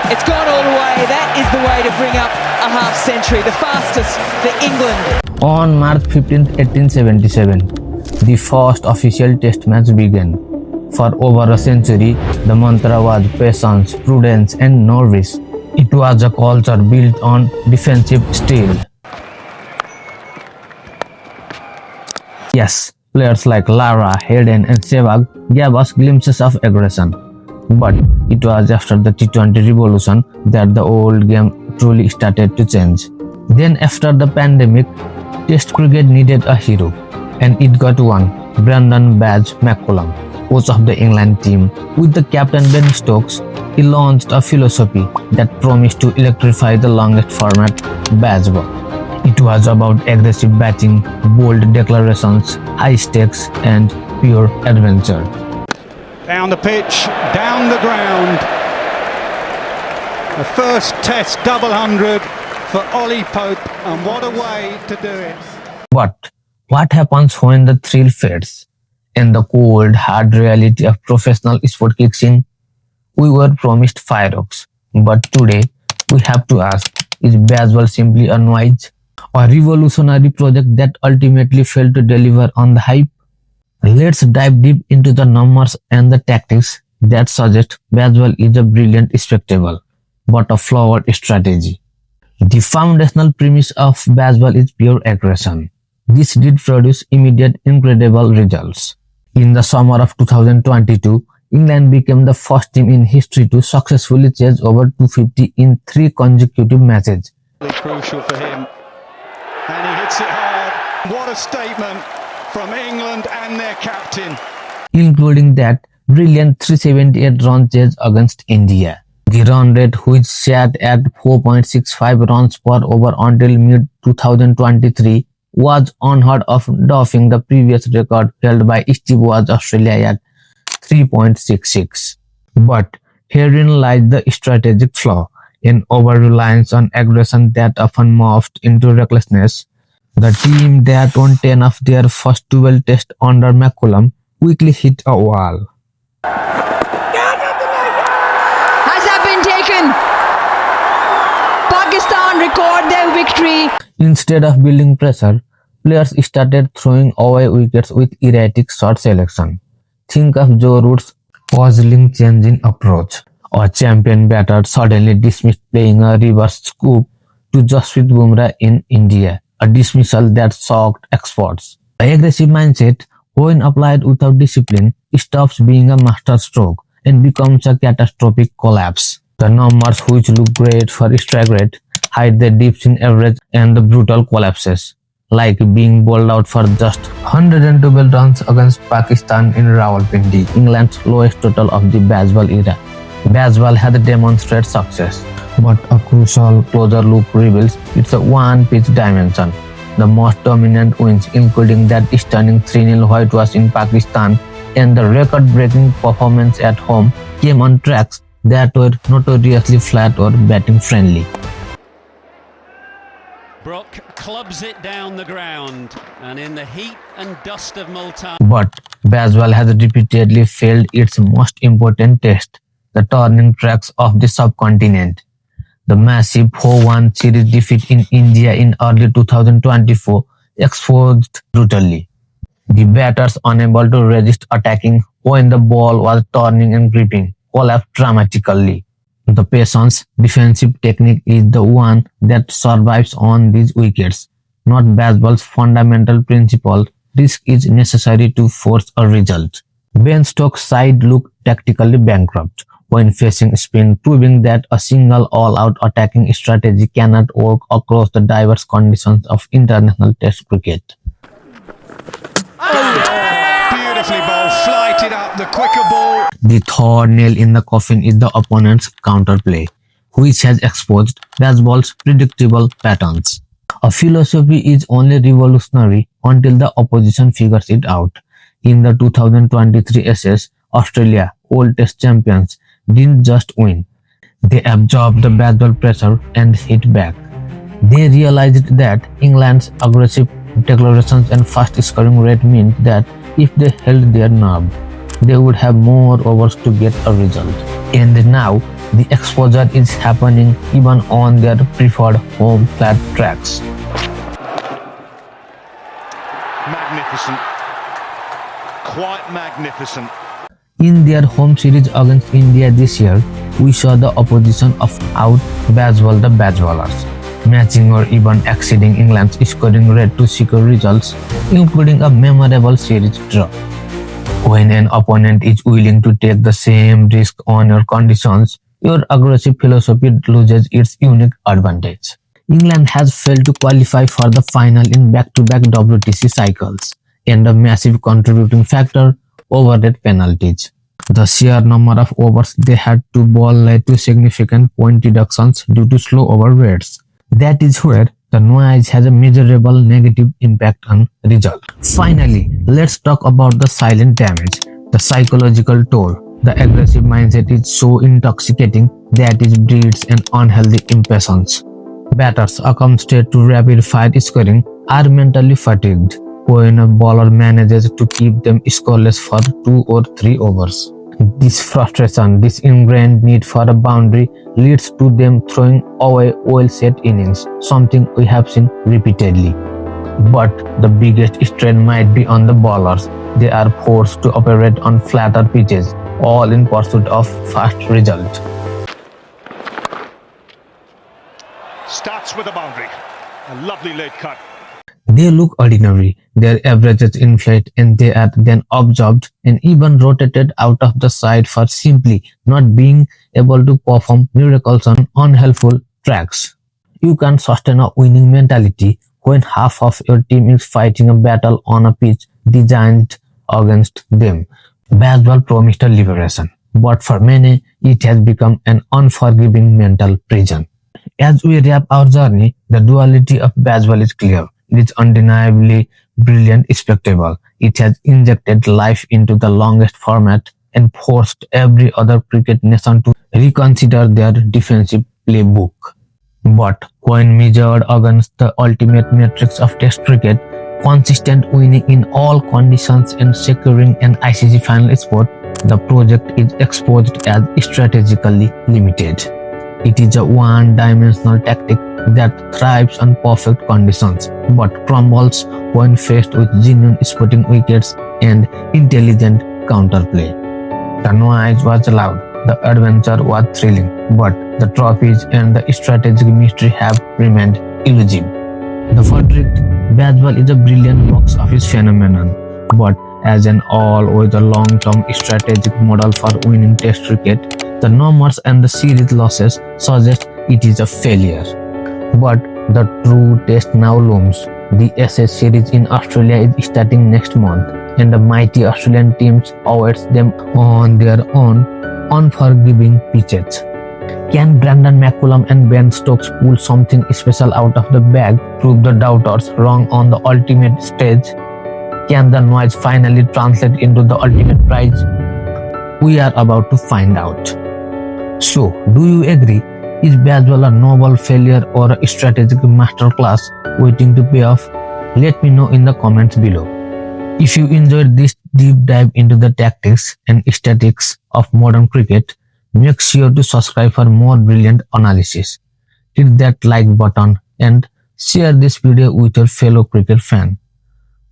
It's gone all the way. That is the way to bring up a half century, the fastest for England. On March 15, 1877, the first official test match began. For over a century, the mantra was patience, prudence, and no risk. It was a culture built on defensive steel. Yes, players like Lara, Hayden, and Sehwag gave us glimpses of aggression. But it was after the T20 revolution that the old game truly started to change. Then after the pandemic, Test cricket needed a hero, and it got one, Brandon McCullum, coach of the England team. With the captain Ben Stokes, he launched a philosophy that promised to electrify the longest format, Bazball. It was about aggressive batting, bold declarations, high stakes, and pure adventure. Down the pitch, down the ground. The first Test double hundred for Ollie Pope, and what a way to do it. But what happens when the thrill fades and the cold, hard reality of professional sport kicks in? We were promised fireworks, but today we have to ask, is Bazball simply a noise? A revolutionary project that ultimately failed to deliver on the hype? Let's dive deep into the numbers and the tactics that suggest Bazball is a brilliant spectacle, but a flawed strategy. The foundational premise of Bazball is pure aggression. This did produce immediate incredible results. In the summer of 2022, England became the first team in history to successfully chase over 250 in 3 consecutive matches. Crucial for him, and he hits it hard. What a statement from England and their captain. Including that brilliant 378 run chase against India. The run rate, which sat at 4.65 runs per over until mid-2023, was unheard of, dwarfing the previous record held by Steve Waugh's Australia at 3.66. But herein lies the strategic flaw, an over-reliance on aggression that often morphed into recklessness. The team that won 10 of their first 12 tests under McCullum quickly hit a wall. Has that been taken? Pakistan record their victory. Instead of building pressure, players started throwing away wickets with erratic shot selection. Think of Joe Root's puzzling change in approach. A champion batter suddenly dismissed playing a reverse scoop to Jasprit Bumrah in India, a dismissal that shocked experts. The aggressive mindset, when applied without discipline, stops being a masterstroke and becomes a catastrophic collapse. The numbers, which look great for strike rate, hide the dips in average and the brutal collapses, like being bowled out for just 112 runs against Pakistan in Rawalpindi, England's lowest total of the Bazball era. Bazball had demonstrated success, but a crucial closer look reveals its one-pitch dimension. The most dominant wins, including that stunning 3-0 whitewash in Pakistan and the record-breaking performance at home, came on tracks that were notoriously flat or batting-friendly. Brook clubs it down the ground, and in the heat and dust of Multan. But Bazball has repeatedly failed its most important test, the turning tracks of the subcontinent. The massive 4-1 series defeat in India in early 2024 exposed brutally. The batters, unable to resist attacking when the ball was turning and gripping, collapsed dramatically. The patience defensive technique is the one that survives on these wickets, not Bazball's fundamental principle. Risk is necessary to force a result. Ben Stokes' side looked tactically bankrupt when facing spin, proving that a single all-out attacking strategy cannot work across the diverse conditions of international test cricket. Beautifully bowled, flighted up, the quicker ball. The third nail in the coffin is the opponent's counterplay, which has exposed Bazball's predictable patterns. A philosophy is only revolutionary until the opposition figures it out. In the 2023 Ashes, Australia, old Test champions, didn't just win. They absorbed the Bazball pressure and hit back. They realized that England's aggressive declarations and fast scoring rate meant that if they held their nerve, they would have more overs to get a result. And now, the exposure is happening even on their preferred home flat tracks. Magnificent. Quite magnificent. In their home series against India this year, we saw the opposition of out Bazball the Bazballers, matching or even exceeding England's scoring rate to secure results, including a memorable series draw. When an opponent is willing to take the same risk on your conditions, your aggressive philosophy loses its unique advantage. England has failed to qualify for the final in back-to-back WTC cycles, and a massive contributing factor, overrated penalties. The sheer number of overs they had to bowl led to significant point reductions due to slow over rates. That is where the noise has a measurable negative impact on result. Finally, let's talk about the silent damage, the psychological toll. The aggressive mindset is so intoxicating that it breeds an unhealthy impatience. Batters accustomed to rapid-fire scoring are mentally fatigued when a bowler manages to keep them scoreless for 2 or 3 overs. This frustration, this ingrained need for a boundary leads to them throwing away well-set innings, something we have seen repeatedly. But the biggest strain might be on the bowlers. They are forced to operate on flatter pitches, all in pursuit of fast result. Starts with a boundary. A lovely late cut. They look ordinary, their averages inflate, and they are then absorbed and even rotated out of the side for simply not being able to perform miracles on unhelpful tracks. You can't sustain a winning mentality when half of your team is fighting a battle on a pitch designed against them. Bazball promised a liberation, but for many, it has become an unforgiving mental prison. As we wrap our journey, the duality of Bazball is clear. It is undeniably brilliant spectacle. It has injected life into the longest format and forced every other cricket nation to reconsider their defensive playbook. But when measured against the ultimate metrics of Test cricket, consistent winning in all conditions and securing an ICC final spot, the project is exposed as strategically limited. It is a one-dimensional tactic that thrives on perfect conditions, but crumbles when faced with genuine spotting wickets and intelligent counterplay. The noise was loud, the adventure was thrilling, but the trophies and the strategic mystery have remained elusive. The verdict: Bazball is a brilliant box office phenomenon, but as an all-weather long-term strategic model for winning Test cricket, the numbers and the series losses suggest it is a failure. But the true test now looms. The SS series in Australia is starting next month, and the mighty Australian teams awaits them on their own unforgiving pitches. Can Brandon McCullum and Ben Stokes pull something special out of the bag, prove the doubters wrong on the ultimate stage? Can the noise finally translate into the ultimate prize? We are about to find out. So, do you agree? Is Bazball a noble failure or a strategic masterclass waiting to pay off? Let me know in the comments below. If you enjoyed this deep dive into the tactics and statistics of modern cricket, make sure to subscribe for more brilliant analysis. Hit that like button and share this video with your fellow cricket fan.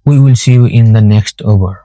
We will see you in the next over.